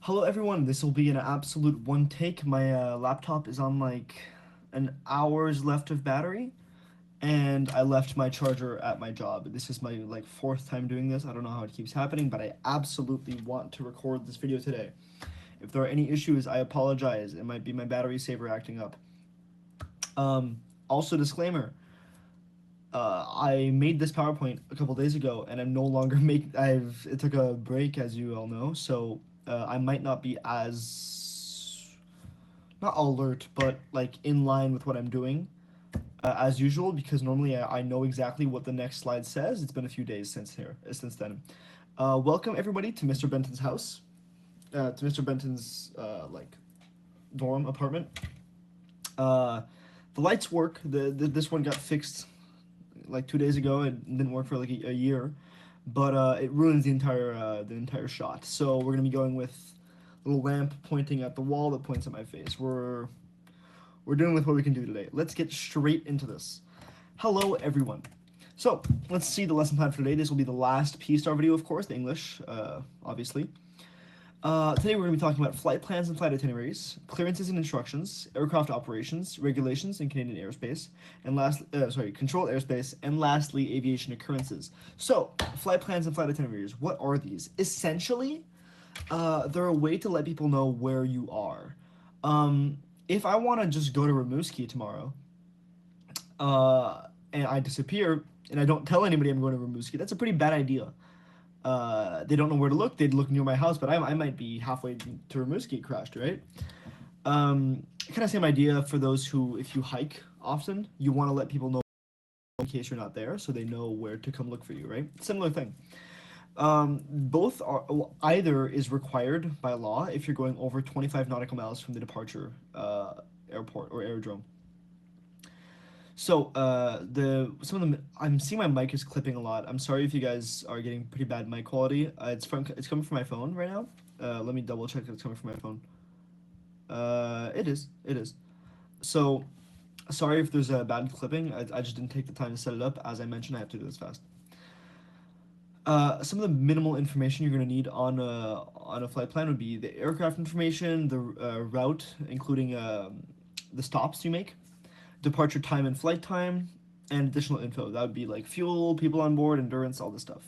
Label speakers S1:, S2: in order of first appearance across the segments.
S1: Hello everyone, this will be an absolute one take. My laptop is on like an hour's left of battery, and I left my charger at my job. This is my like fourth time doing this. I don't know how it keeps happening, but I absolutely want to record this video today. If there are any issues, I apologize. It might be my battery saver acting up. Also disclaimer, I made this PowerPoint a couple days ago, and I'm no longer it took a break, as you all know, so I might not be as not alert, but like in line with what I'm doing as usual, because normally I know exactly what the next slide says. It's been a few days since then. Welcome everybody to Mr. Benton's house, to Mr. Benton's like dorm apartment. The lights work. This one got fixed like 2 days ago. It didn't work for like a year, but it ruins the entire shot. So we're gonna be going with a little lamp pointing at the wall that points at my face. We're doing with what we can do today. Let's get straight into this. Hello everyone. So let's see the lesson plan for today. This will be the last PSTAR video, of course, the English, obviously. Today we're going to be talking about flight plans and flight itineraries, clearances and instructions, aircraft operations, regulations in Canadian airspace, and controlled airspace, and lastly, aviation occurrences. So, flight plans and flight itineraries, what are these? Essentially, they're a way to let people know where you are. If I want to just go to Rimouski tomorrow, and I disappear, and I don't tell anybody I'm going to Rimouski, that's a pretty bad idea. They don't know where to look. They'd look near my house, but I might be halfway to Rimouski crashed, right? Kind of same idea for those who, if you hike often, you want to let people know in case you're not there, so they know where to come look for you, right? Similar thing. Both are either is required by law if you're going over 25 nautical miles from the departure airport or aerodrome. So some of them I'm seeing my mic is clipping a lot. I'm sorry if you guys are getting pretty bad mic quality. It's coming from my phone right now. Let me double check that it's coming from my phone. It is. So sorry if there's a bad clipping. I just didn't take the time to set it up. As I mentioned, I have to do this fast. Some of the minimal information you're going to need on a flight plan would be the aircraft information, the route, including the stops you make, departure time and flight time, and additional info. That would be like fuel, people on board, endurance, all this stuff.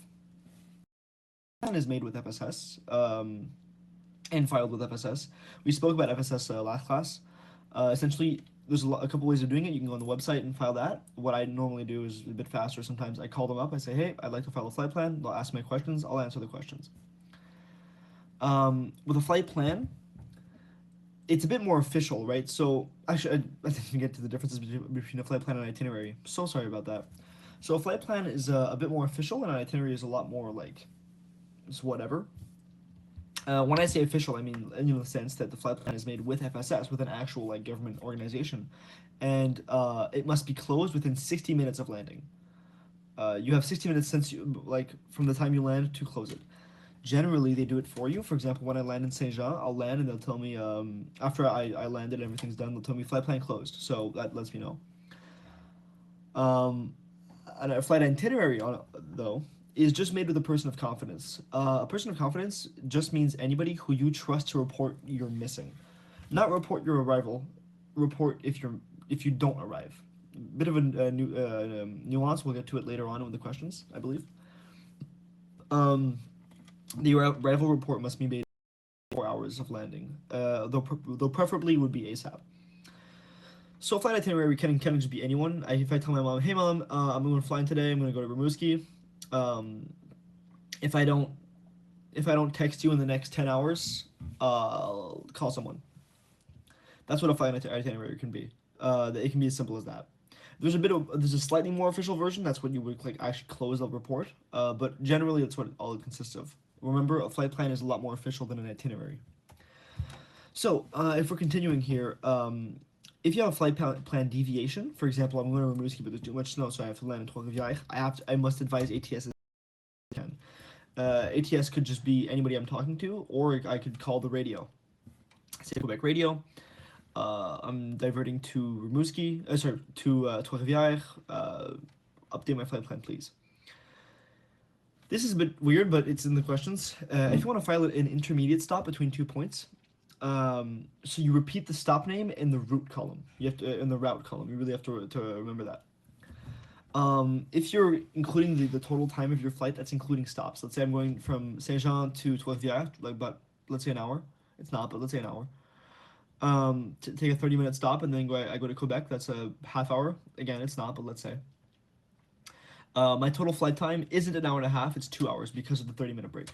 S1: Plan is made with FSS and filed with FSS. We spoke about FSS last class. Essentially, there's a couple ways of doing it. You can go on the website and file that. What I normally do is a bit faster. Sometimes I call them up. I say, hey, I'd like to file a flight plan. They'll ask me questions. I'll answer the questions. With a flight plan, it's a bit more official, right? So actually, I didn't get to the differences between a flight plan and an itinerary. So sorry about that. So a flight plan is a bit more official, and an itinerary is a lot more like it's whatever. When I say official, I mean in the sense that the flight plan is made with FSS, with an actual like government organization, and it must be closed within 60 minutes of landing. You have 60 minutes since you like from the time you land to close it. Generally, they do it for you. For example, when I land in Saint Jean, I'll land and they'll tell me after I landed and everything's done, they'll tell me flight plan closed. So that lets me know. And a flight itinerary on though is just made with a person of confidence. A person of confidence just means anybody who you trust to report you're missing, not report your arrival. Report if you don't arrive. Bit of a nuance. We'll get to it later on with the questions, I believe. The arrival report must be made 4 hours of landing. Though preferably would be ASAP. So flight itinerary can just be anyone. If I tell my mom, hey mom, I'm going flying today. I'm going to go to Rimouski. If I don't text you in the next 10 hours, call someone. That's what a flight itinerary can be. It can be as simple as that. There's a slightly more official version. That's when you would like actually close the report. But generally, that's what all it consists of. Remember, a flight plan is a lot more official than an itinerary. So, if we're continuing here, if you have a flight plan deviation, for example, I'm going to Rimouski, but there's too much snow, so I have to land in Trois-Rivières. I must advise ATS as I can. ATS could just be anybody I'm talking to, or I could call the radio. Say Quebec radio. I'm diverting to Rimouski, to Trois-Rivières. Update my flight plan, please. This is a bit weird, but it's in the questions. If you want to file an intermediate stop between 2 points, so you repeat the stop name in the route column. You have to in the route column. You really have to remember that. If you're including the total time of your flight, that's including stops. Let's say I'm going from Saint-Jean to Trois-Rivières, like, but let's say an hour. It's not, but let's say an hour. To take a 30-minute stop and then I go to Quebec. That's a half hour. Again, it's not, but let's say. My total flight time isn't an hour and a half. It's 2 hours because of the 30-minute break.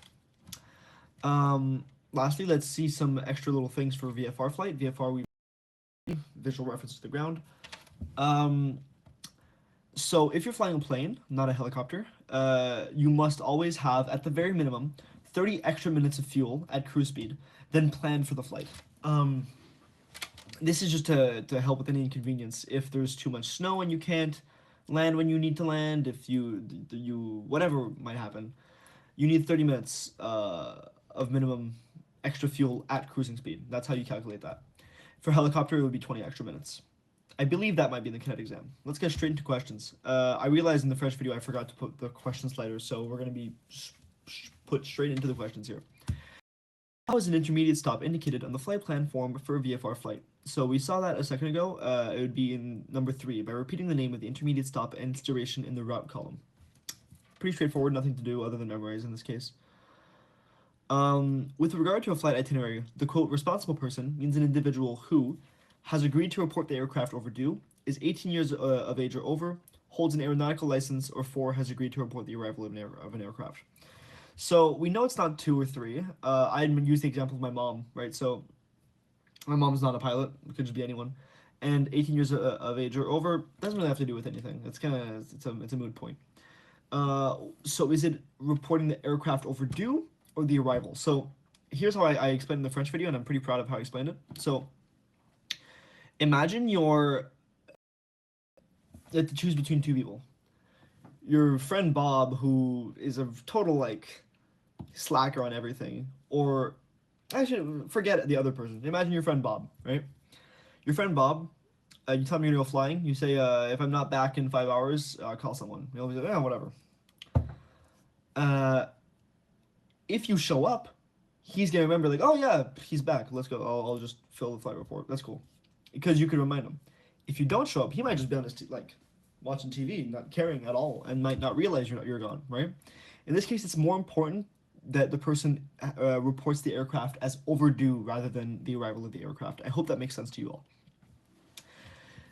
S1: Lastly, let's see some extra little things for VFR flight. VFR, we visual reference to the ground. So if you're flying a plane, not a helicopter, you must always have, at the very minimum, 30 extra minutes of fuel at cruise speed, then plan for the flight. This is just to help with any inconvenience. If there's too much snow and you can't land when you need to land, if you whatever might happen, you need 30 minutes of minimum extra fuel at cruising speed. That's how you calculate that. For helicopter, it would be 20 extra minutes. I believe that might be in the cadet exam. Let's get straight into questions. I realized in the French video I forgot to put the question slider, so we're going to be put straight into the questions here. How is an intermediate stop indicated on the flight plan form for a VFR flight? So we saw that a second ago. It would be in number 3 by repeating the name of the intermediate stop and its duration in the route column. Pretty straightforward, nothing to do other than memorize in this case. With regard to a flight itinerary, the quote responsible person means an individual who has agreed to report the aircraft overdue, is 18 years of age or over, holds an aeronautical license, or 4 has agreed to report the arrival of an aircraft. So we know it's not 2 or 3. I used the example of my mom, right? So my mom's not a pilot; it could just be anyone. And 18 years of age or over doesn't really have to do with anything. It's kind of it's a moot point. So is it reporting the aircraft overdue or the arrival? So here's how I explained in the French video, and I'm pretty proud of how I explained it. So imagine you have to choose between 2 people. Your friend Bob, who is a total like slacker on everything, or actually forget the other person. Imagine your friend Bob, right? Your friend Bob, you tell him you're gonna go flying. You say, if I'm not back in 5 hours, call someone. He'll be like, yeah, whatever. If you show up, he's gonna remember like, oh yeah, he's back. Let's go. I'll just fill the flight report. That's cool, because you could remind him. If you don't show up, he might just be on his like watching TV, not caring at all, and might not realize you're gone. Right? In this case, it's more important that the person reports the aircraft as overdue rather than the arrival of the aircraft. I hope that makes sense to you all.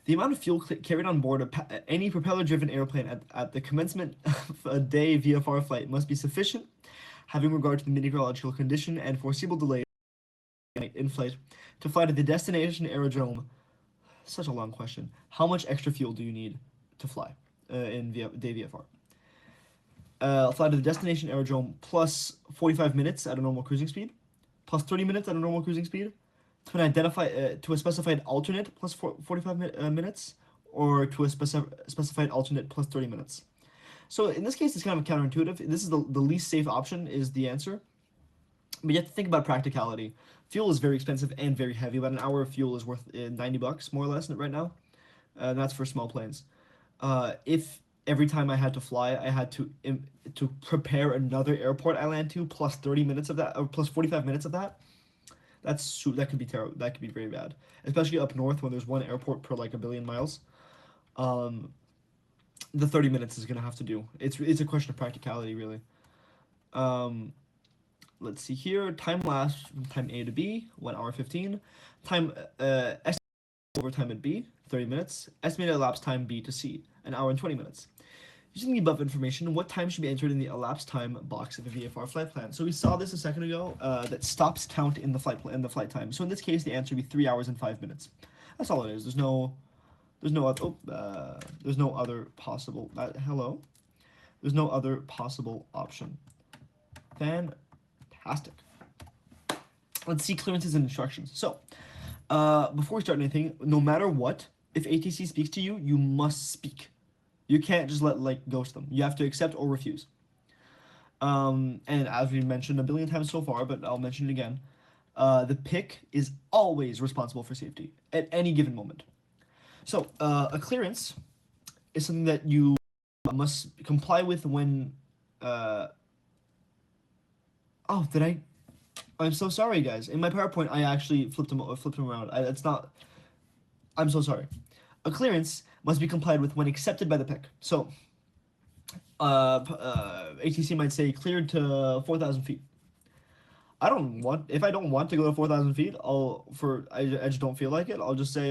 S1: The amount of fuel carried on board any propeller-driven airplane at the commencement of a day VFR flight must be sufficient, having regard to the meteorological condition and foreseeable delay in flight, to fly to the destination aerodrome. Such a long question. How much extra fuel do you need to fly in day VFR? Fly to the destination aerodrome plus 45 minutes at a normal cruising speed, plus 30 minutes at a normal cruising speed, to a specified alternate plus 45 minutes, or to a specified alternate plus 30 minutes. So in this case, it's kind of counterintuitive. This is the least safe option is the answer. But you have to think about practicality. Fuel is very expensive and very heavy. About an hour of fuel is worth $90 more or less right now. And that's for small planes. If every time I had to fly, I had to prepare another airport I land to plus 30 minutes of that, or plus 45 minutes of that, that could be terrible. That could be very bad, especially up north when there's one airport per like a billion miles. The 30 minutes is gonna have to do. It's a question of practicality, really. Let's see here. Time lapse from time A to B, 1 hour 15. Time over time at B, 30 minutes. Estimated elapsed time B to C, 1 hour and 20 minutes. Using the above information, what time should be entered in the elapsed time box of a VFR flight plan? So we saw this a second ago, that stops count in the flight time. So in this case, the answer would be 3 hours and 5 minutes. That's all it is. There's no other possible. Hello. There's no other possible option. Fantastic. Let's see clearances and instructions. So, before we start anything, no matter what, if ATC speaks to you, you must speak. You can't just let ghost them. You have to accept or refuse. And as we mentioned a billion times so far, but I'll mention it again, the PIC is always responsible for safety at any given moment. So a clearance is something that you must comply with when Oh, did I? I'm so sorry, guys. In my PowerPoint, I actually flipped them around. It's not. I'm so sorry. A clearance must be complied with when accepted by the pick. So, ATC might say cleared to 4,000 feet. If I don't want to go to 4,000 feet, I just don't feel like it. I'll just say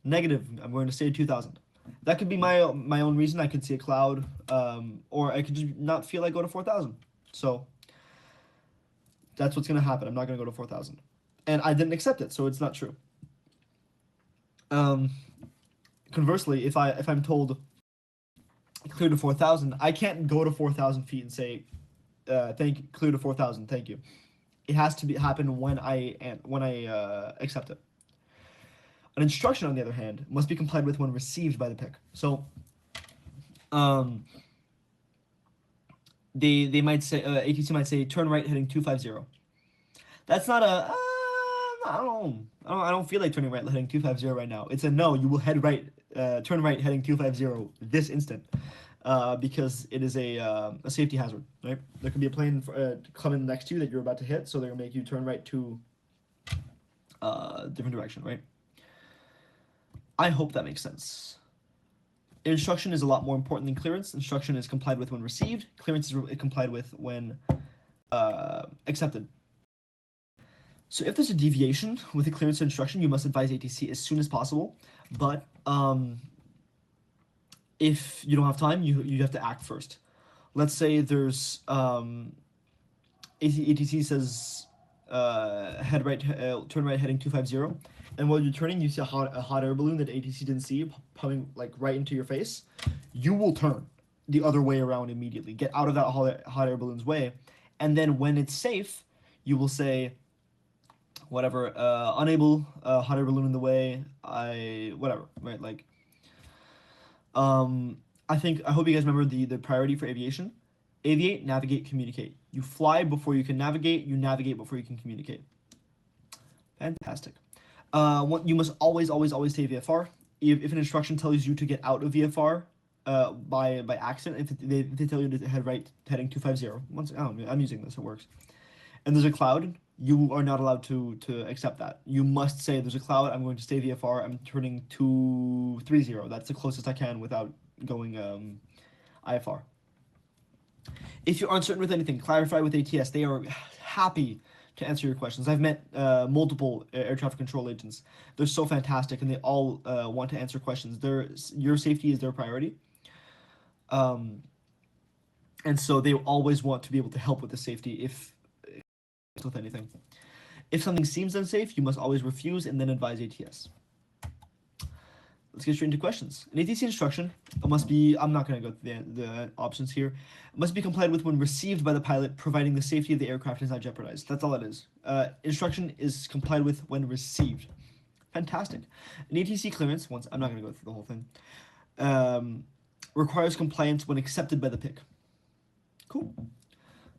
S1: negative. I'm going to say 2,000. That could be my own reason. I could see a cloud, or I could just not feel like go to 4,000. So that's what's gonna happen. I'm not gonna go to 4,000, and I didn't accept it, so it's not true. Um, Conversely, if I'm told clear to 4,000, I can't go to 4,000 feet and say clear to 4,000, thank you. It has to be happen when I accept it. An instruction, on the other hand, must be complied with when received by the pick. So, um, they might say ATC might say turn right heading 250. That's not a I don't feel like turning right heading 250 right now. It's a no. You will turn right heading 250 this instant, because it is a safety hazard. Right? There could be a plane coming next to you that you're about to hit, so they're gonna make you turn right to different direction. Right? I hope that makes sense. Instruction is a lot more important than clearance. Instruction is complied with when received. Clearance is complied with when accepted. So if there's a deviation with a clearance instruction, you must advise ATC as soon as possible. But if you don't have time, you have to act first. Let's say there's ATC says turn right heading 250, and while you're turning, you see a hot air balloon that ATC didn't see coming like right into your face. You will turn the other way around immediately. Get out of that hot air balloon's way, and then when it's safe, you will say whatever, unable, hot air balloon in the way, whatever, right? Like, um, I hope you guys remember the priority for aviation. Aviate, navigate, communicate. You fly before you can navigate. You navigate before you can communicate. Fantastic. You must always stay VFR. If an instruction tells you to get out of VFR, by accident, if they tell you to head right, heading 250. I'm using this, it works. And there's a cloud, you are not allowed to accept that. You must say there's a cloud. I'm going to stay VFR. I'm turning 230. That's the closest I can without going IFR. If you're uncertain with anything, clarify with ATS. They are happy to answer your questions. I've met multiple air traffic control agents. They're so fantastic, and they all want to answer questions. Your safety is their priority, um, and so they always want to be able to help with the safety if with anything. If something seems unsafe, you must always refuse and then advise ATS. Let's get straight into questions. An ATC instruction must be, I'm not going to go through the options here, must be complied with when received by the pilot, providing the safety of the aircraft is not jeopardized. That's all it is. Instruction is complied with when received. Fantastic. An ATC clearance, I'm not going to go through the whole thing, requires compliance when accepted by the PIC. Cool.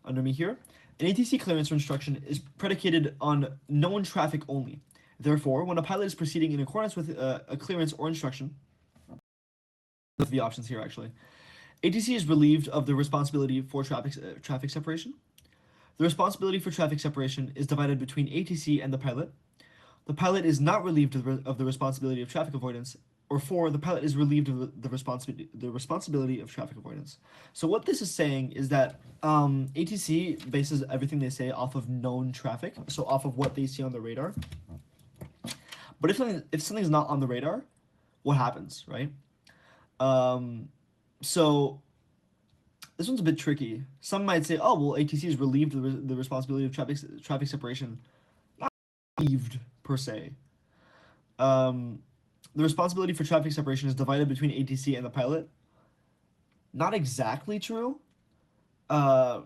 S1: Under me here. An ATC clearance or instruction is predicated on known traffic only. Therefore, when a pilot is proceeding in accordance with a clearance or instruction, the options here actually, ATC is relieved of the responsibility for traffic separation. The responsibility for traffic separation is divided between ATC and the pilot. The pilot is not relieved of the responsibility of traffic avoidance, or 4, the pilot is relieved of the responsibility of traffic avoidance. So what this is saying is that ATC bases everything they say off of known traffic, so off of what they see on the radar. But if something's not on the radar, what happens, right? So this one's a bit tricky. Some might say, oh, well, ATC is relieved of the responsibility of traffic separation. Not relieved, per se. The responsibility for traffic separation is divided between ATC and the pilot. Not exactly true. The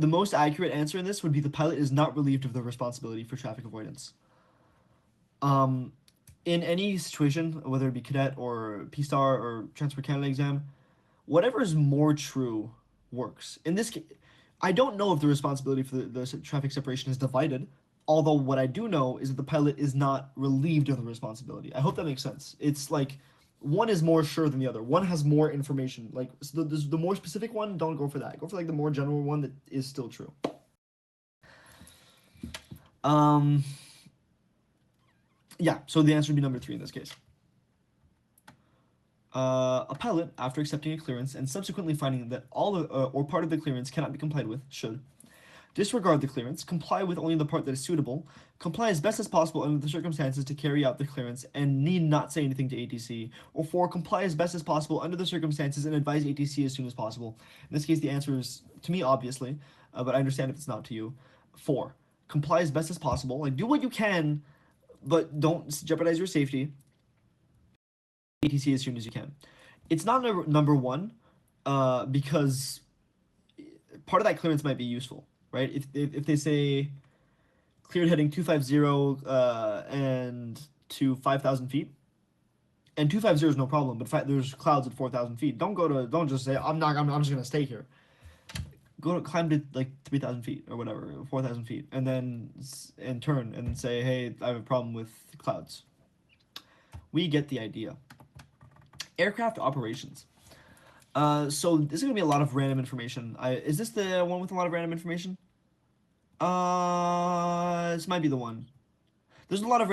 S1: most accurate answer in this would be the pilot is not relieved of the responsibility for traffic avoidance. In any situation, whether it be cadet or PSTAR or Transport Canada exam, whatever is more true works. In this case, I don't know if the responsibility for the traffic separation is divided, although what I do know is that the pilot is not relieved of the responsibility. I hope that makes sense. It's like one is more sure than the other. One has more information. Like so the more specific one, don't go for that. Go for like the more general one that is still true. Um, yeah. So the answer would be number three in this case. A pilot, after accepting a clearance and subsequently finding that all or part of the clearance cannot be complied with, should disregard the clearance, comply with only the part that is suitable, comply as best as possible under the circumstances to carry out the clearance, and need not say anything to ATC, or four, comply as best as possible under the circumstances and advise ATC as soon as possible. In this case, the answer is, to me, obviously, but I understand if it's not to you. Four, comply as best as possible, like do what you can, but don't jeopardize your safety. ATC as soon as you can. It's not number one, because part of that clearance might be useful, right? If they say cleared heading 250 and to 5,000 feet, and 250 is no problem, but there's clouds at 4,000 feet. Don't just say I'm just gonna stay here. Go to climb to like 3,000 feet or whatever, 4,000 feet, and then and turn and say, hey, I have a problem with clouds. We get the idea. Aircraft operations. So this is gonna be a lot of random information. Is this the one with a lot of random information? This might be the one. There's a lot of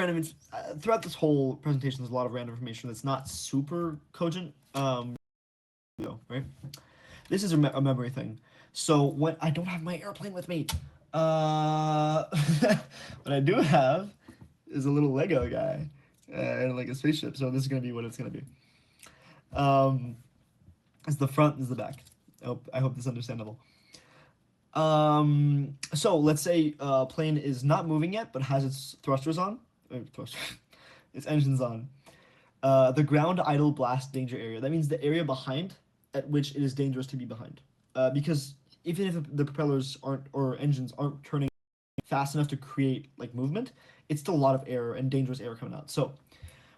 S1: throughout this whole presentation. There's a lot of random information that's not super cogent. Right? This is a memory thing. So when I don't have my airplane with me, what I do have is a little Lego guy, and like a spaceship. So this is gonna be what it's gonna be. Is the front, is the back. I hope this is understandable. So let's say a plane is not moving yet, but has its thrusters on, its engines on. The ground idle blast danger area. That means the area behind at which it is dangerous to be behind. Because even if the propellers aren't or engines aren't turning fast enough to create like movement, it's still a lot of air and dangerous air coming out. So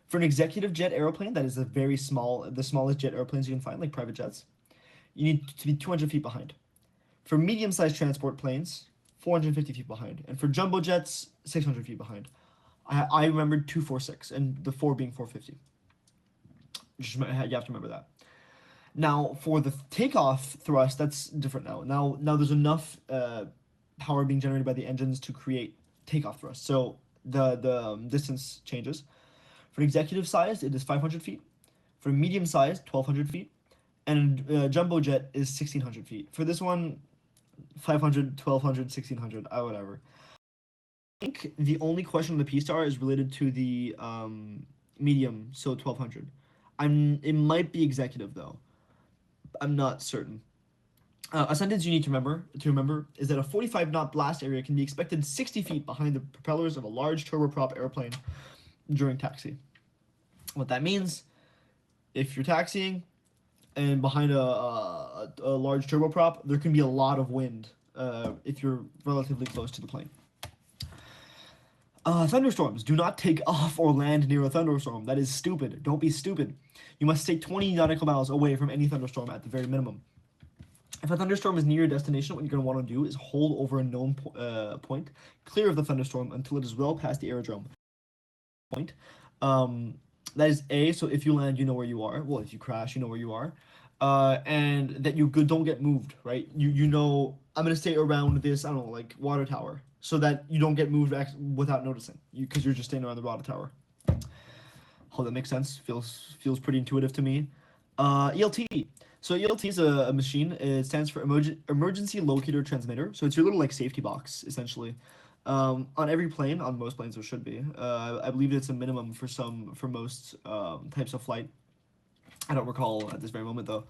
S1: for an executive jet airplane, that is a very small, the smallest jet airplanes you can find, like private jets, you need to be 200 feet behind. For medium-sized transport planes, 450 feet behind. And for jumbo jets, 600 feet behind. I remembered 246, and the 4 being 450. You have to remember that. Now, for the takeoff thrust, that's different now. Now there's enough power being generated by the engines to create takeoff thrust. So the distance changes. For executive size, it is 500 feet. For medium size, 1,200 feet. And jumbo jet is 1,600 feet. For this one, 500, 1,200, 1,600, whatever. I think the only question on the PSTAR is related to the medium, so 1,200. It might be executive though. I'm not certain. A sentence you need to remember is that a 45 knot blast area can be expected 60 feet behind the propellers of a large turboprop airplane during taxi. What that means, if you're taxiing and behind a large turboprop, there can be a lot of wind if you're relatively close to the plane. Thunderstorms. Do not take off or land near a thunderstorm. That is stupid. Don't be stupid. You must stay 20 nautical miles away from any thunderstorm at the very minimum. If a thunderstorm is near your destination, what you're going to want to do is hold over a known point, clear of the thunderstorm until it is well past the aerodrome. Point. That is A, so if you land, you know where you are. Well, if you crash, you know where you are. And that you don't get moved, right? You know, I'm going to stay around this, I don't know, like water tower, so that you don't get moved without noticing, because you're just staying around the water tower. Hope that makes sense. Feels pretty intuitive to me. ELT. So ELT is a machine. It stands for Emergency Locator Transmitter. So it's your little like safety box, essentially. On every plane, on most planes there should be. I believe it's a minimum for most types of flight. I don't recall at this very moment though.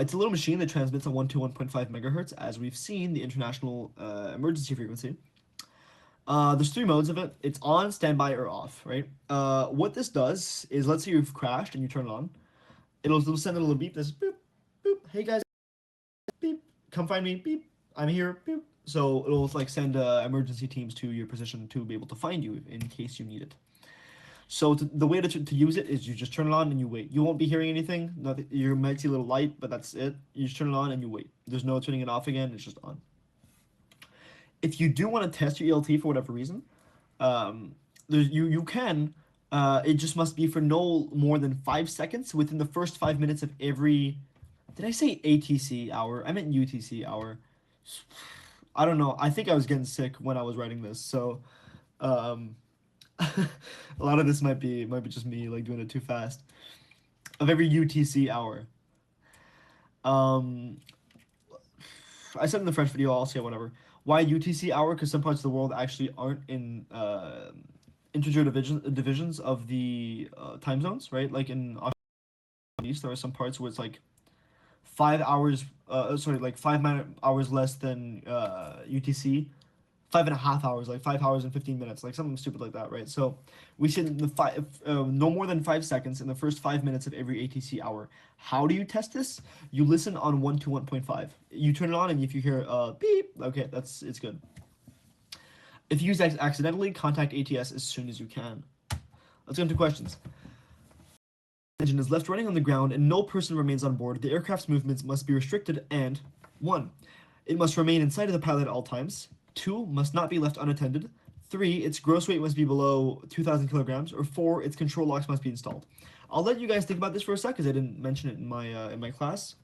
S1: It's a little machine that transmits on 1 to 1.5 megahertz, as we've seen, the international emergency frequency. There's three modes of it. It's on, standby, or off, right? What this does is, let's say you've crashed and you turn it on. It'll send a little beep. This boop, boop. Hey guys, beep. Come find me. Beep. I'm here. Beep. So it'll like send emergency teams to your position to be able to find you in case you need it. So the way to use it is you just turn it on and you wait. You won't be hearing anything. Nothing, you might see a little light, but that's it. You just turn it on and you wait. There's no turning it off again. It's just on. If you do want to test your ELT for whatever reason, you can It just must be for no more than 5 seconds within the first 5 minutes of every. Did I say ATC hour? I meant UTC hour. I don't know. I think I was getting sick when I was writing this, so um, a lot of this might be just me like doing it too fast. Of every UTC hour. Um, I said in the French video, I'll say whatever. Why UTC hour? Because some parts of the world actually aren't in integer divisions of the time zones, right? Like in Australia, East, there are some parts where it's like 5 hours, sorry, like 5 hours less than UTC, 5.5 hours, like 5 hours and 15 minutes, like something stupid like that, right? So we said in the no more than 5 seconds in the first 5 minutes of every ATC hour. How do you test this? You listen on 1 to 1.5. You turn it on, and if you hear beep, okay, it's good. If you use accidentally, contact ATS as soon as you can. Let's get into questions. Engine is left running on the ground and no person remains on board, the aircraft's movements must be restricted and 1. It must remain in sight of the pilot at all times. 2. Must not be left unattended. 3. Its gross weight must be below 2,000 kilograms. Or 4. Its control locks must be installed. I'll let you guys think about this for a sec because I didn't mention it in my class.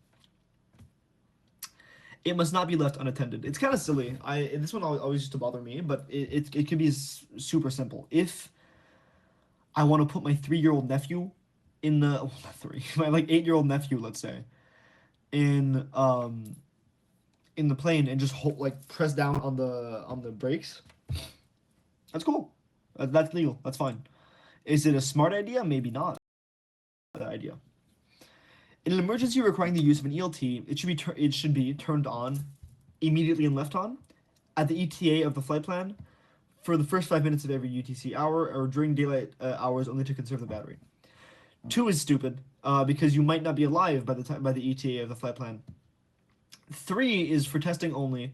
S1: It must not be left unattended. It's kind of silly. This one always used to bother me, but it can be super simple. If I want to put my 3-year-old nephew in the not three, my like 8-year-old nephew, let's say, in in the plane and just hold like press down on the brakes. That's cool. That's legal. That's fine. Is it a smart idea? Maybe not. That idea. In an emergency requiring the use of an ELT, it should be turned on immediately and left on at the ETA of the flight plan for the first 5 minutes of every UTC hour or during daylight hours only to conserve the battery. 2 is stupid because you might not be alive by the ETA of the flight plan. 3 is for testing only,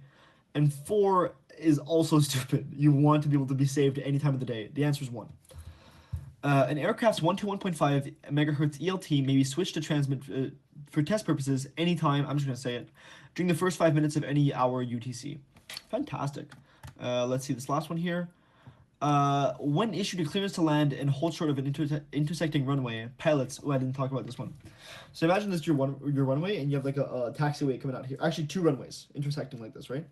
S1: and 4 is also stupid. You want to be able to be saved at any time of the day. The answer is 1. An aircraft's 1 to 1.5 megahertz ELT may be switched to transmit for test purposes anytime, I'm just going to say it, during the first 5 minutes of any hour UTC. Fantastic. Let's see this last one here. When issued a clearance to land and hold short of an intersecting runway, pilots. Oh, I didn't talk about this one. So imagine this is your runway, and you have like a taxiway coming out here. Actually, 2 runways intersecting like this, right?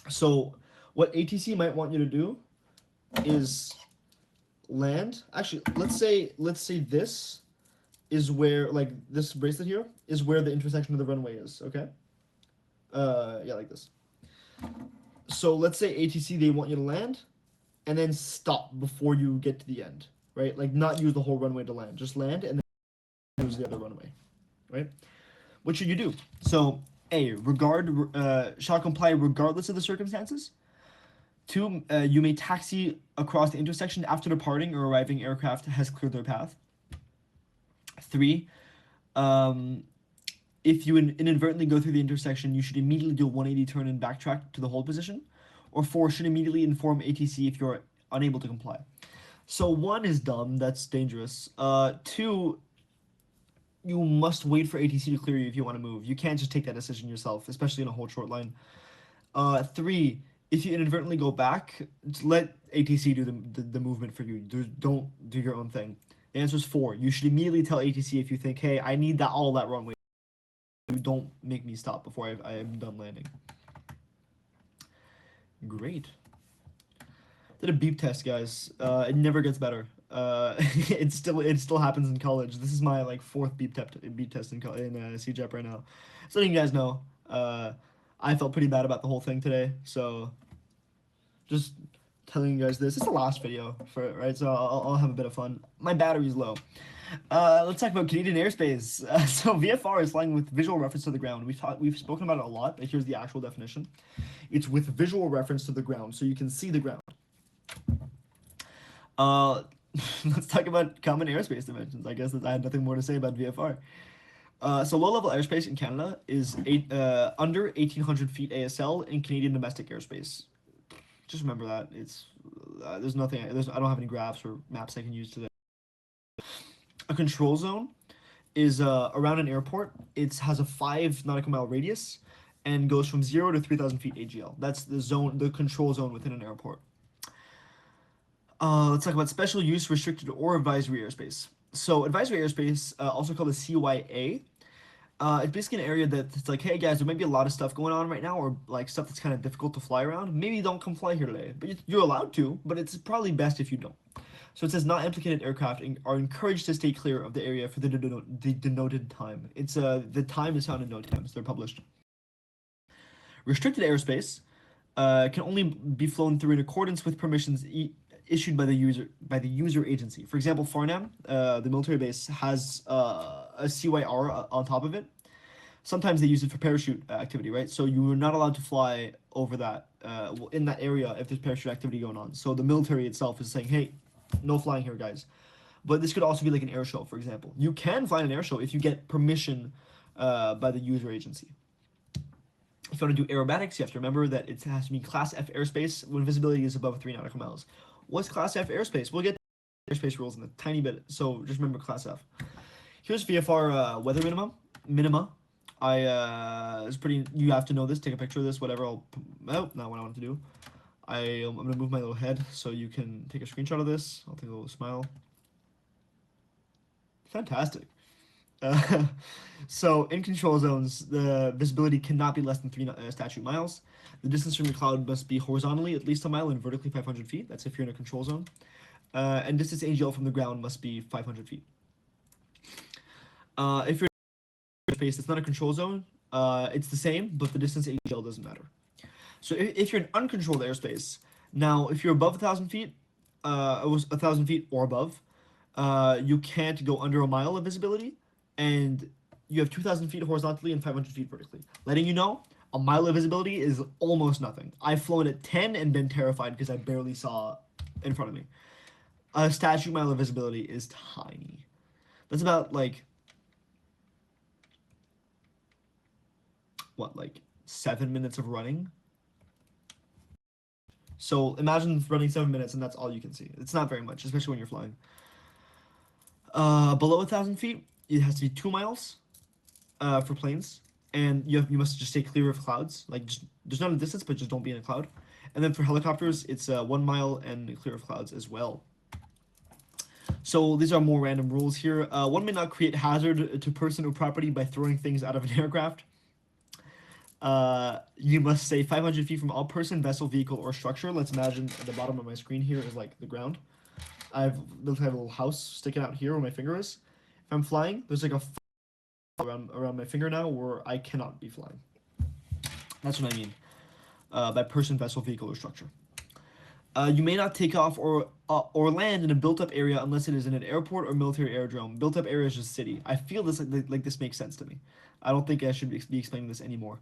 S1: So what ATC might want you to do is land. Actually, let's say this is where like this bracelet here is where the intersection of the runway is. Okay. Yeah, like this. So let's say ATC they want you to land and then stop before you get to the end, right? Like not use the whole runway to land, just land and then use the other runway, right? What should you do? So A, shall comply regardless of the circumstances. 2, you may taxi across the intersection after departing or arriving aircraft has cleared their path. 3, if you inadvertently go through the intersection, you should immediately do a 180 turn and backtrack to the hold position. Or 4, should immediately inform ATC if you're unable to comply. So 1 is dumb, that's dangerous. 2, you must wait for ATC to clear you if you want to move. You can't just take that decision yourself, especially in a hold short line. 3, if you inadvertently go back, let ATC do the movement for you. Don't do your own thing. The answer is 4. You should immediately tell ATC if you think, hey, I need all that runway. Don't make me stop before I am done landing. Great. Did a beep test, guys. It never gets better. It still happens in college. This is my like 4th beep test in CJEP right now. So letting you guys know, I felt pretty bad about the whole thing today. So just telling you guys this. It's the last video right. So I'll have a bit of fun. My battery's low. Let's talk about Canadian airspace. So VFR is flying with visual reference to the ground. We've spoken about it a lot, but here's the actual definition. It's with visual reference to the ground, so you can see the ground. Let's talk about common airspace dimensions. I guess that I had nothing more to say about VFR. So low-level airspace in Canada is under 1,800 feet ASL in Canadian domestic airspace. Just remember that. There's nothing. I don't have any graphs or maps I can use today. A control zone is around an airport. It has a 5 nautical mile radius and goes from 0 to 3,000 feet AGL. That's the control zone within an airport. Let's talk about special use, restricted, or advisory airspace. So advisory airspace, also called a CYA, it's basically an area that it's like, hey guys, there might be a lot of stuff going on right now, or like stuff that's kind of difficult to fly around. Maybe don't come fly here today, but you're allowed to, but it's probably best if you don't. So it says not implicated aircraft are encouraged to stay clear of the area for the denoted time. It's the time is found in no times. They're published. Restricted airspace can only be flown through in accordance with permissions issued by the user agency. For example, Farnham, the military base, has a CYR on top of it. Sometimes they use it for parachute activity, right? So you are not allowed to fly over that in that area if there's parachute activity going on. So the military itself is saying, hey, no flying here, guys. But this could also be like an air show, for example. You can fly an air show if you get permission by the user agency. If you want to do aerobatics, you have to remember that it has to be Class F airspace when visibility is above 3 nautical miles. What's Class F airspace? We'll get airspace rules in a tiny bit, so just remember Class F. Here's VFR weather minima. It's pretty. You have to know this. Take a picture of this. Whatever. Oh, not what I want to do. I'm gonna move my little head so you can take a screenshot of this. I'll take a little smile. Fantastic. Uh, so in control zones, the visibility cannot be less than 3 statute miles. The distance from your cloud must be horizontally at least a mile and vertically 500 feet. That's if you're in a control zone. And distance AGL from the ground must be 500 feet. If you're in space that's not a control zone, it's the same, but the distance AGL doesn't matter. So if you're in uncontrolled airspace, now if you're above 1,000 feet, it was 1,000 feet or above, you can't go under a mile of visibility, and you have 2,000 feet horizontally and 500 feet vertically. Letting you know, a mile of visibility is almost nothing. I've flown at 10 and been terrified because I barely saw in front of me. A statute mile of visibility is tiny. That's about like what, like 7 minutes of running. So imagine running 7 minutes and that's all you can see. It's not very much, especially when you're flying. Below 1,000 feet, it has to be 2 miles for planes, and you must just stay clear of clouds. Like just there's not a distance, but just don't be in a cloud. And then for helicopters, it's 1 mile and clear of clouds as well. So these are more random rules here. One may not create hazard to person or property by throwing things out of an aircraft. You must stay 500 feet from all person, vessel, vehicle, or structure. Let's imagine at the bottom of my screen here is like the ground. I've built a little house sticking out here where my finger is. If I'm flying, there's like a around my finger now where I cannot be flying. That's what I mean by person, vessel, vehicle, or structure. You may not take off or land in a built-up area unless it is in an airport or military aerodrome. Built-up area is just city. I feel this like this makes sense to me. I don't think I should be explaining this anymore.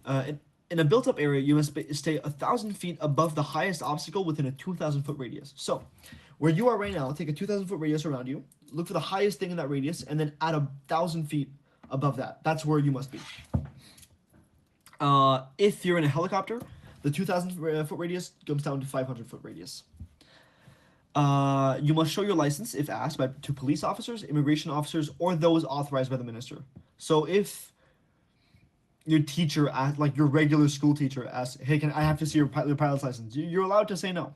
S1: In a built-up area, you must stay 1,000 feet above the highest obstacle within a 2,000-foot radius. So, where you are right now, take a 2,000-foot radius around you, look for the highest thing in that radius, and then add 1,000 feet above that. That's where you must be. If you're in a helicopter, the 2,000-foot radius comes down to 500-foot radius. You must show your license if asked to police officers, immigration officers, or those authorized by the minister. So if your teacher, like your regular school teacher, asks, "Hey, can I have to see your pilot's license?" You're allowed to say no.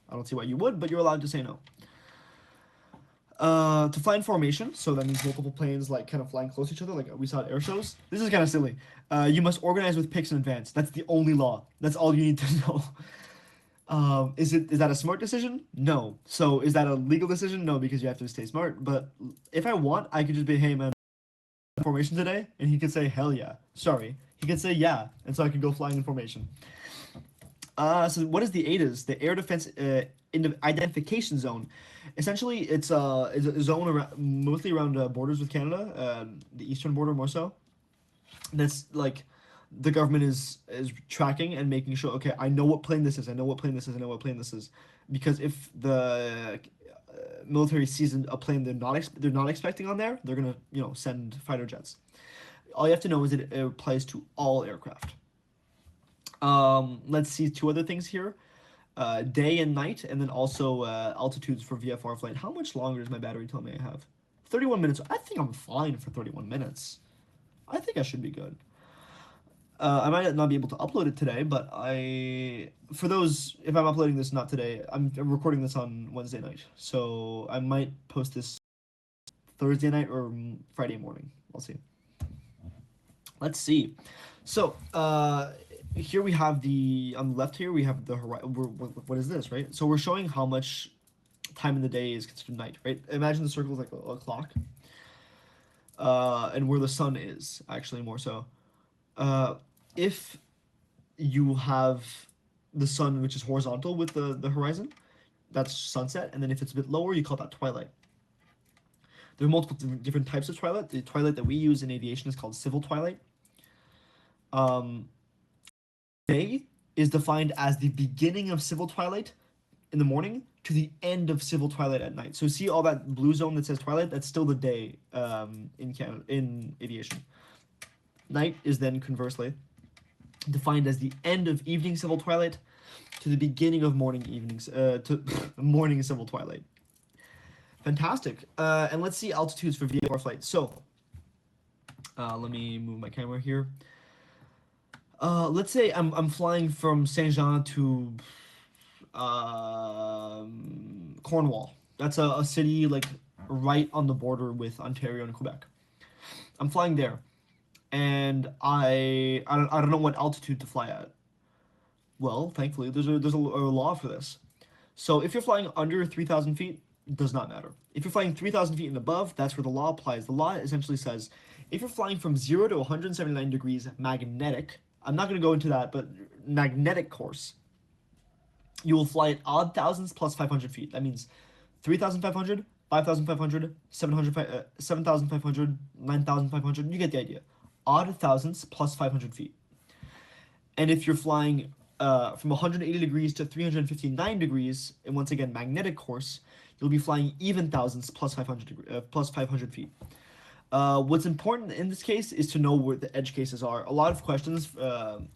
S1: I don't see why you would, but you're allowed to say no. To fly in formation, so that means multiple planes like kind of flying close to each other, like we saw at air shows. This is kind of silly. You must organize with picks in advance. That's the only law. That's all you need to know. Is that a smart decision? No. So is that a legal decision? No, because you have to stay smart. But if I want, I could just be, "Hey man, formation today," and he could say, "Hell yeah." Sorry, he could say yeah, and so I could go flying in formation. So what is the ADAS? The Air Defense Identification Zone. Essentially, it's a zone around, mostly around borders with Canada, the eastern border more so. That's like the government is tracking and making sure. Okay, I know what plane this is. I know what plane this is. I know what plane this is. Because if the military sees a plane they're not expecting on there, they're gonna send fighter jets. All you have to know is that it applies to all aircraft. Let's see two other things here. Day and night, and then also altitudes for VFR flight. How much longer does my battery tell me I have? 31 minutes. I think I'm fine for 31 minutes. I think I should be good. I might not be able to upload it today, but for those, if I'm uploading this not today, I'm recording this on Wednesday night, so I might post this Thursday night or Friday morning. I'll see. Let's see. So, here we have on the left here, we have the horizon. What is this, right? So we're showing how much time in the day is considered night, right? Imagine the circle is like a clock, and where the sun is, actually, more so. Uh, if you have the sun, which is horizontal with the horizon, that's sunset, and then if it's a bit lower, you call that twilight. There are multiple different types of twilight. The twilight that we use in aviation is called civil twilight. Um, Day is defined as the beginning of civil twilight in the morning to the end of civil twilight at night. So see all that blue zone that says twilight? That's still the day in Canada, in aviation. Night is then conversely defined as the end of evening civil twilight to the beginning of to morning civil twilight. Fantastic. And let's see altitudes for VFR flights. So let me move my camera here. Let's say I'm flying from Saint Jean to Cornwall. That's a city like right on the border with Ontario and Quebec. I'm flying there, and I don't know what altitude to fly at. Well, thankfully, there's a law for this. So if you're flying under 3,000 feet, it does not matter. If you're flying 3,000 feet and above, that's where the law applies. The law essentially says if you're flying from 0 to 179 degrees magnetic, I'm not going to go into that, but magnetic course, you will fly at odd thousands plus 500 feet. That means 3,500, 5,500, 7,500, 9,500. You get the idea. Odd thousands plus 500 feet. And if you're flying from 180 degrees to 359 degrees, and once again, magnetic course, you'll be flying even thousands plus 500 feet. What's important in this case is to know where the edge cases are. A lot of questions,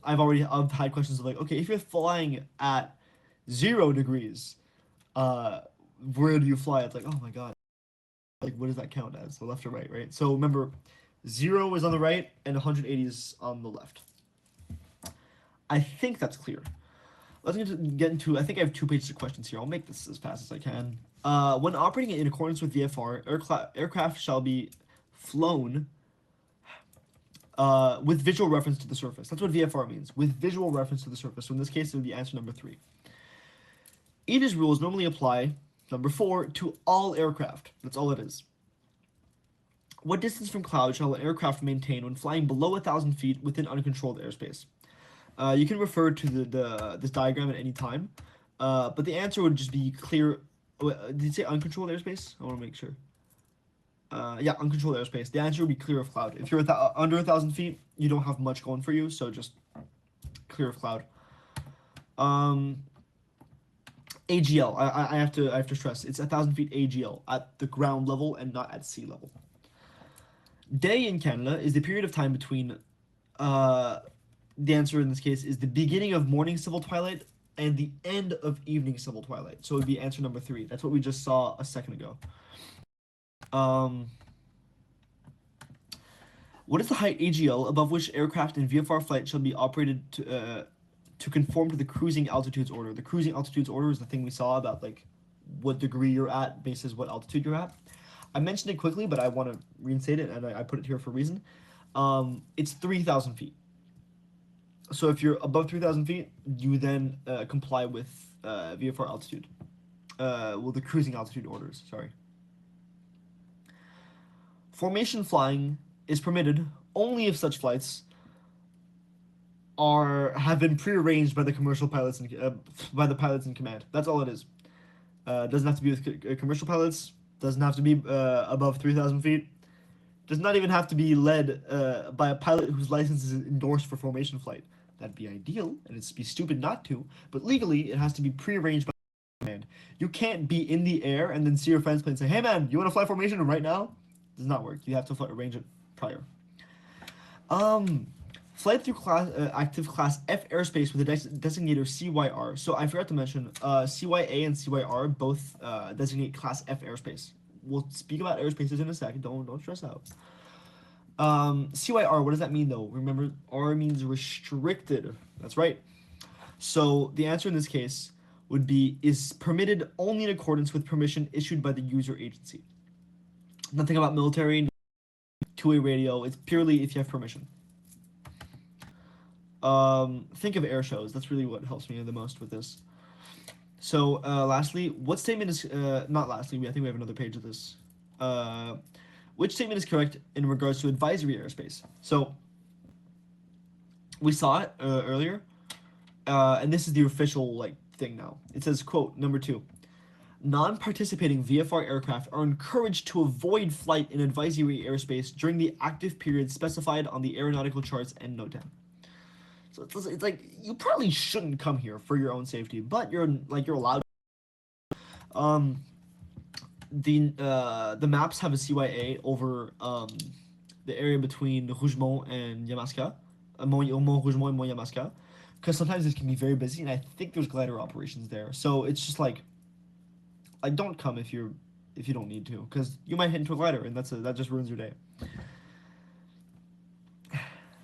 S1: I've had questions of like, okay, if you're flying at 0 degrees, where do you fly? It's like, oh my God, like what does that count as? The left or right, right? So remember, 0 is on the right and 180 is on the left. I think that's clear. Let's get into, I think I have 2 pages of questions here. I'll make this as fast as I can. When operating in accordance with VFR, aircraft shall be flown with visual reference to the surface. That's what VFR means, with visual reference to the surface. So in this case, it would be answer number 3. EDIS rules normally apply, number 4, to all aircraft. That's all it is. What distance from cloud shall an aircraft maintain when flying below 1,000 feet within uncontrolled airspace? You can refer to this diagram at any time, but the answer would just be clear. Did you say uncontrolled airspace? I want to make sure. Yeah, uncontrolled airspace. The answer would be clear of cloud. If you're under 1,000 feet, you don't have much going for you, so just clear of cloud. AGL. I have to stress it's 1,000 feet AGL at the ground level and not at sea level. Day in Canada is the period of time between the answer in this case is the beginning of morning civil twilight and the end of evening civil twilight. So it would be answer number 3. That's what we just saw a second ago. What is the height AGL above which aircraft in VFR flight shall be operated to conform to the cruising altitudes order? The cruising altitudes order is the thing we saw about like what degree you're at basis what altitude you're at. I mentioned it quickly, but I want to reinstate it, and I put it here for a reason. It's 3,000 feet. So if you're above 3,000 feet, you then comply with VFR altitude. Well, the cruising altitude orders, sorry. Formation flying is permitted only if such flights have been prearranged by the commercial pilots by the pilots in command. That's all it is. Doesn't have to be with commercial pilots. Doesn't have to be above 3,000 feet. Does not even have to be led by a pilot whose license is endorsed for formation flight. That'd be ideal, and it'd be stupid not to, but legally, it has to be prearranged by command. You can't be in the air and then see your friend's plane and say, hey man, you want to fly formation right now? Does not work. You have to arrange it prior. Flight through active class F airspace with a designator CYR. So I forgot to mention, CYA and CYR both designate class F airspace. We'll speak about airspaces in a second. Don't stress out. CYR, what does that mean though? Remember, R means restricted. That's right. So the answer in this case would be is permitted only in accordance with permission issued by the user agency. Nothing about military, two-way radio. It's purely if you have permission. Think of air shows. That's really what helps me the most with this. So lastly, what statement is not lastly? I think we have another page of this. Uh, which statement is correct in regards to advisory airspace? So we saw it earlier, and this is the official like thing now. It says, quote, number 2, non-participating VFR aircraft are encouraged to avoid flight in advisory airspace during the active period specified on the aeronautical charts and note 10. So it's like you probably shouldn't come here for your own safety, but you're allowed. Um, the maps have a CYA over the area between Rougemont and Yamaska, Mont Rougemont and Mont Yamaska, because sometimes this can be very busy, and I think there's glider operations there. So it's just like don't come if you don't need to, because you might hit into a glider, and that just ruins your day.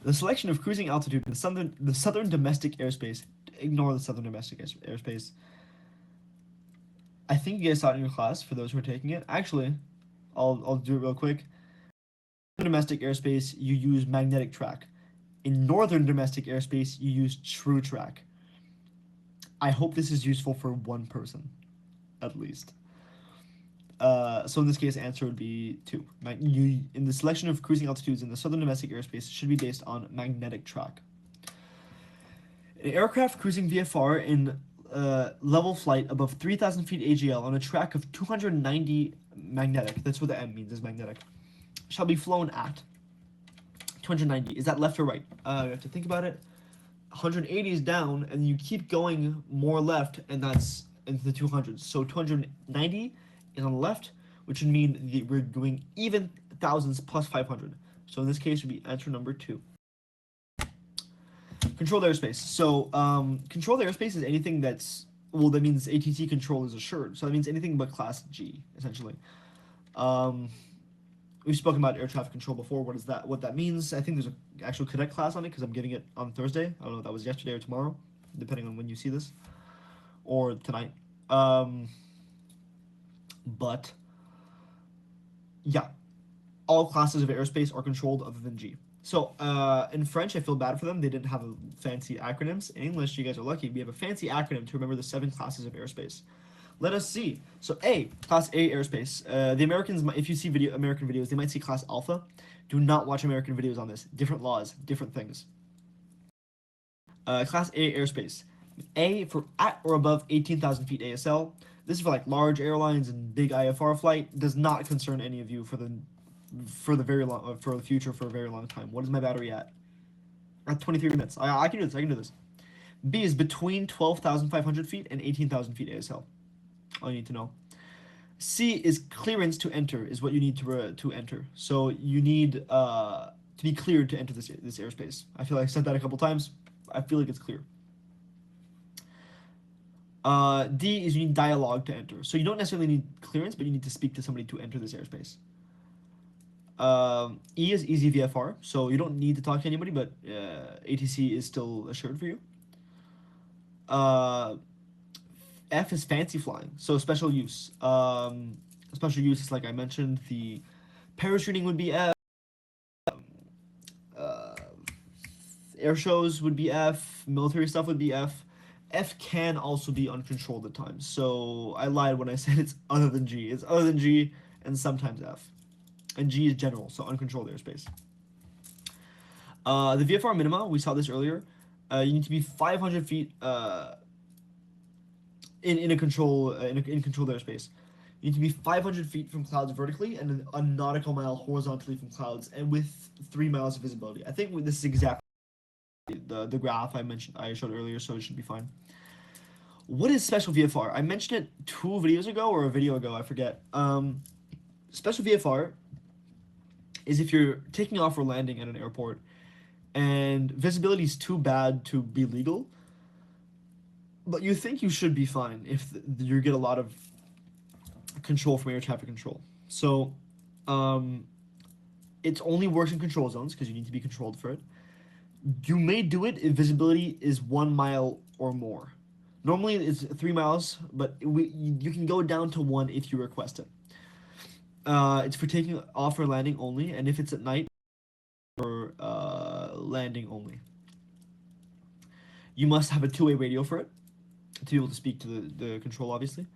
S1: The selection of cruising altitude in the southern domestic airspace. Ignore the southern domestic airspace. I think you guys saw it in your class for those who are taking it. Actually, I'll do it real quick. In domestic airspace, you use magnetic track. In northern domestic airspace, you use true track. I hope this is useful for one person, at least. So in this case, answer would be 2. In the selection of cruising altitudes in the southern domestic airspace should be based on magnetic track. An aircraft cruising VFR in level flight above 3,000 feet AGL on a track of 290 magnetic, that's what the M means, is magnetic, shall be flown at 290. Is that left or right? You have to think about it. 180 is down, and you keep going more left, and that's into the 200s. So 290 is on the left, which would mean we're doing even thousands plus 500. So in this case, would be answer number 2. Controlled airspace. So controlled airspace is anything that's, well, that means ATC control is assured. So that means anything but class G, essentially. We've spoken about air traffic control before. What that means? I think there's an actual cadet class on it because I'm giving it on Thursday. I don't know if that was yesterday or tomorrow, depending on when you see this, or tonight. But yeah, all classes of airspace are controlled other than G. So in French, I feel bad for them. They didn't have fancy acronyms. In English, you guys are lucky. We have a fancy acronym to remember the 7 classes of airspace. Let us see. So A, Class A airspace. The Americans, if you see American videos, they might see Class Alpha. Do not watch American videos on this. Different laws, different things. Class A airspace. A for at or above 18,000 feet ASL. This is for like large airlines and big IFR flight. Does not concern any of you for the future for a very long time. What is my battery at? At 23 minutes. I can do this. I can do this. B is between 12,500 feet and 18,000 feet ASL. All you need to know. C is clearance to enter is what you need to enter. So you need to be cleared to enter this airspace. I feel like I said that a couple times. I feel like it's clear. D is you need dialogue to enter. So you don't necessarily need clearance, but you need to speak to somebody to enter this airspace. E is easy VFR, so you don't need to talk to anybody, but ATC is still assured for you. F is fancy flying, so special use. Special use is like I mentioned, the parachuting would be F. Air shows would be F. Military stuff would be F. F can also be uncontrolled at times, so I lied when I said it's other than G. It's other than G and sometimes F. And G is general, so uncontrolled airspace. The VFR minima, we saw this earlier. You need to be 500 feet in controlled airspace. You need to be 500 feet from clouds vertically and a nautical mile horizontally from clouds, and with 3 miles of visibility. I think this is exactly the graph I showed earlier, so it should be fine. What is special VFR? I mentioned it 2 videos ago or a video ago, I forget. Special VFR is if you're taking off or landing at an airport and visibility is too bad to be legal, but you think you should be fine if you get a lot of control from air traffic control. So It only works in control zones because you need to be controlled for it. You may do it if visibility is 1 mile or more. Normally it's 3 miles, but you can go down to one if you request it. It's for taking off or landing only, and if it's at night, for landing only. You must have a two-way radio for it to be able to speak to the control, obviously.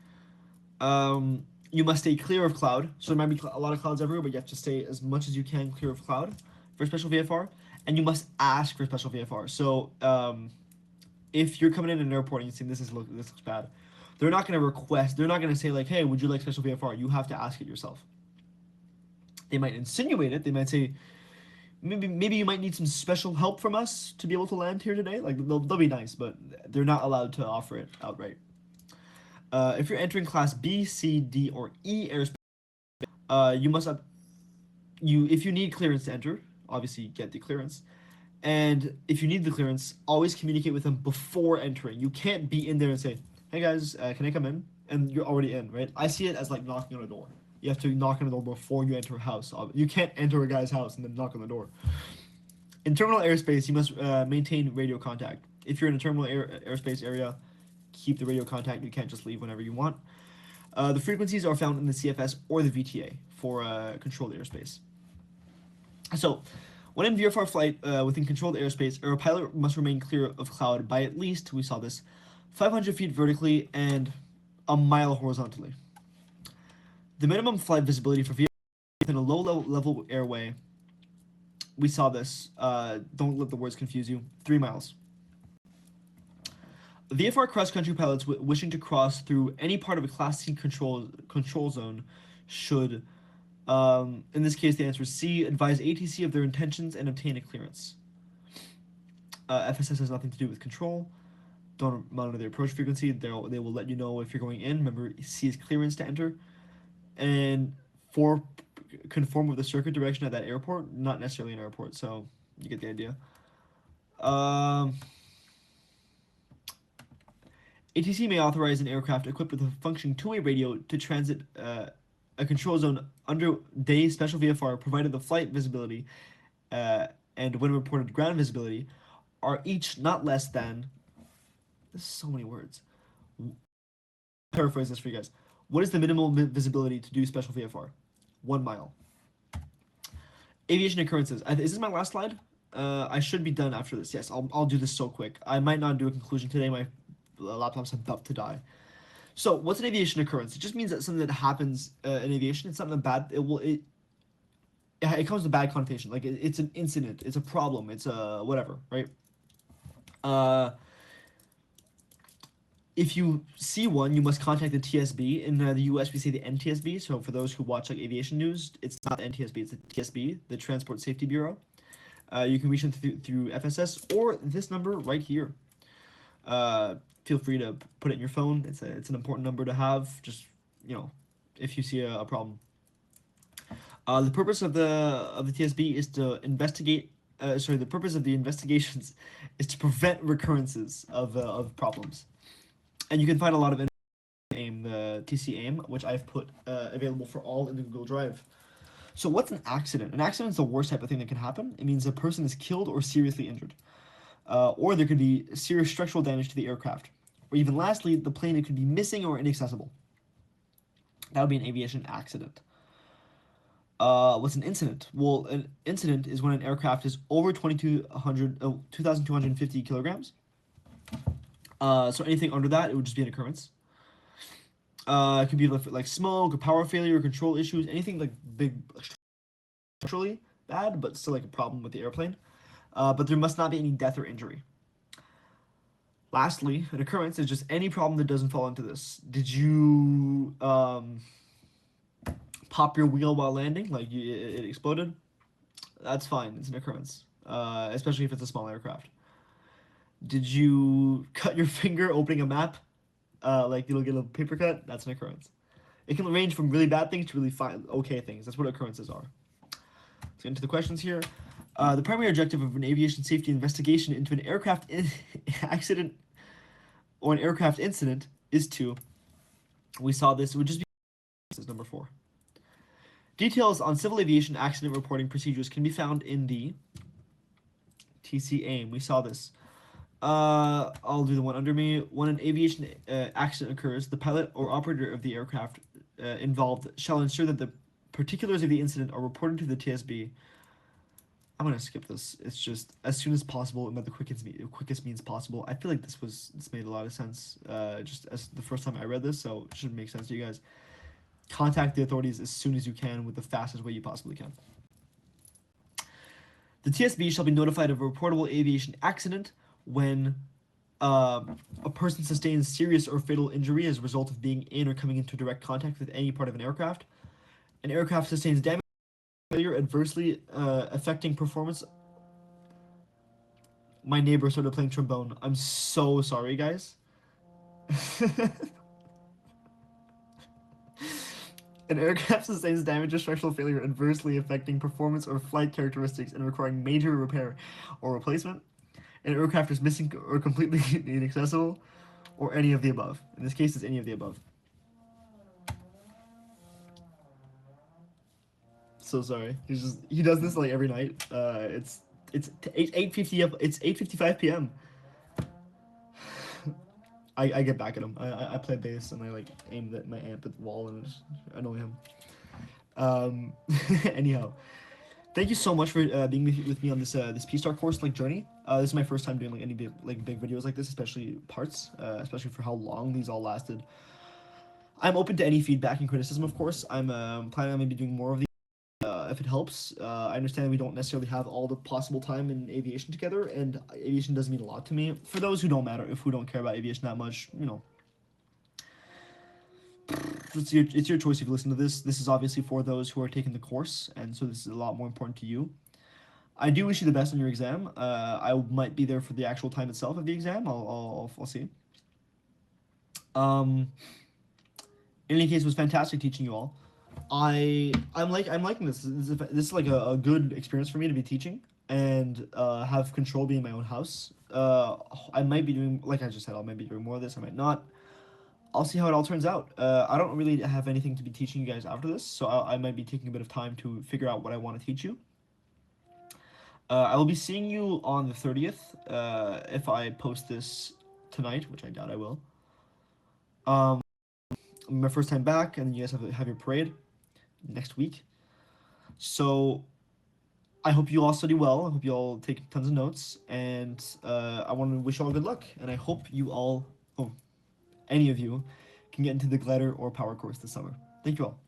S1: You must stay clear of cloud. So there might be a lot of clouds everywhere, but you have to stay as much as you can clear of cloud for special VFR. And you must ask for special VFR. So if you're coming in an airport and you see this looks bad, they're not going to request. They're not going to say like, "Hey, would you like special VFR?" You have to ask it yourself. They might insinuate it. They might say, maybe you might need some special help from us to be able to land here today. Like they'll be nice, but they're not allowed to offer it outright. If you're entering class B, C, D, or E airspace, you must if you need clearance to enter, obviously get the clearance. And if you need the clearance, always communicate with them before entering. You can't be in there and say, "Hey guys, can I come in?" And you're already in, right? I see it as like knocking on a door. You have to knock on the door before you enter a house. You can't enter a guy's house and then knock on the door. In terminal airspace, you must maintain radio contact. If you're in a terminal airspace area, keep the radio contact. You can't just leave whenever you want. The frequencies are found in the CFS or the VTA for controlled airspace. So, when in VFR flight within controlled airspace, a pilot must remain clear of cloud by at least, we saw this, 500 feet vertically and a mile horizontally. The minimum flight visibility for VFR within a low-level airway, we saw this, don't let the words confuse you, 3 miles. VFR cross-country pilots wishing to cross through any part of a Class C control zone should, in this case the answer is C, advise ATC of their intentions and obtain a clearance. FSS has nothing to do with control. Don't monitor the approach frequency. They will let you know if you're going in. Remember, C is clearance to enter. And 4, conform with the circuit direction at that airport, not necessarily an airport, so you get the idea. ATC may authorize an aircraft equipped with a functioning two-way radio to transit a control zone under day special VFR, provided the flight visibility and when reported ground visibility are each not less than. This is so many words. Paraphrase this for you guys. What is the minimal visibility to do special VFR? 1 mile. Aviation occurrences. Is this my last slide? I should be done after this. Yes, I'll do this so quick. I might not do a conclusion today. My laptop's about to die. So, what's an aviation occurrence? It just means that something that happens in aviation. It's something bad. It comes with bad connotation. Like it's an incident. It's a problem. It's a whatever, right? If you see one, you must contact the TSB. In the US, we say the NTSB. So for those who watch like aviation news, it's not the NTSB, it's the TSB, the Transport Safety Bureau. You can reach them through FSS or this number right here. Feel free to put it in your phone. It's an important number to have. Just if you see a problem. The purpose of the TSB is to investigate. The purpose of the investigations is to prevent recurrences of problems. And you can find a lot of AIM, the TC AIM, which I've put available for all in the Google Drive. So what's an accident? An accident is the worst type of thing that can happen. It means a person is killed or seriously injured. Or there could be serious structural damage to the aircraft. Or even lastly, the plane could be missing or inaccessible. That would be an aviation accident. What's an incident? Well, an incident is when an aircraft is over 2,250 kilograms. So anything under that, it would just be an occurrence. It could be like smoke, or power failure, or control issues, anything like big, structurally bad, but still like a problem with the airplane. But there must not be any death or injury. Lastly, an occurrence is just any problem that doesn't fall into this. Did you pop your wheel while landing? Like it exploded? That's fine. It's an occurrence, especially if it's a small aircraft. Did you cut your finger opening a map? Like you'll get a paper cut? That's an occurrence. It can range from really bad things to really fine, okay things. That's what occurrences are. Let's get into the questions here. The primary objective of an aviation safety investigation into an aircraft accident or an aircraft incident is to, we saw this, it would just be, this is number 4. Details on civil aviation accident reporting procedures can be found in the TC AIM. We saw this. I'll do the one under me. When an aviation accident occurs, the pilot or operator of the aircraft involved shall ensure that the particulars of the incident are reported to the TSB. I'm gonna skip this. It's just as soon as possible and by the quickest means possible. I feel like this made a lot of sense. Just as the first time I read this, so it should make sense to you guys. Contact the authorities as soon as you can with the fastest way you possibly can. The TSB shall be notified of a reportable aviation accident when a person sustains serious or fatal injury as a result of being in or coming into direct contact with any part of an aircraft. An aircraft sustains damage or failure adversely affecting performance. My neighbor started playing trombone. I'm so sorry, guys. An aircraft sustains damage or structural failure adversely affecting performance or flight characteristics and requiring major repair or replacement. An aircraft is missing or completely inaccessible, or any of the above. In this case, it's any of the above. So sorry. He does this like every night. It's 8:50 up. It's 8:55 p.m. I get back at him. I play bass and I like aim my amp at the wall and just annoy him. Um, anyhow, thank you so much for being with me on this PSTAR course like journey. This is my first time doing like any big videos like this, especially parts, especially for how long these all lasted. I'm open to any feedback and criticism, of course. I'm planning on maybe doing more of these if it helps. I understand we don't necessarily have all the possible time in aviation together, and aviation does mean a lot to me. For those who don't matter, if who don't care about aviation that much, you know, it's your choice if you listen to this. This is obviously for those who are taking the course, and so this is a lot more important to you. I do wish you the best on your exam. I might be there for the actual time itself of the exam. I'll see. Um, in any case, it was fantastic teaching you all. I'm liking this. This is like a good experience for me to be teaching and have control being my own house. I might be doing, like I just said, I might be doing more of this. I might not. I'll see how it all turns out. I don't really have anything to be teaching you guys after this, so I might be taking a bit of time to figure out what I want to teach you. I will be seeing you on the 30th if I post this tonight, which I doubt I will. Um, my first time back, and you guys have your parade next week. So I hope you all study well. I hope you all take tons of notes, and I want to wish you all good luck. And I hope you all, any of you, can get into the glider or power course this summer. Thank you all.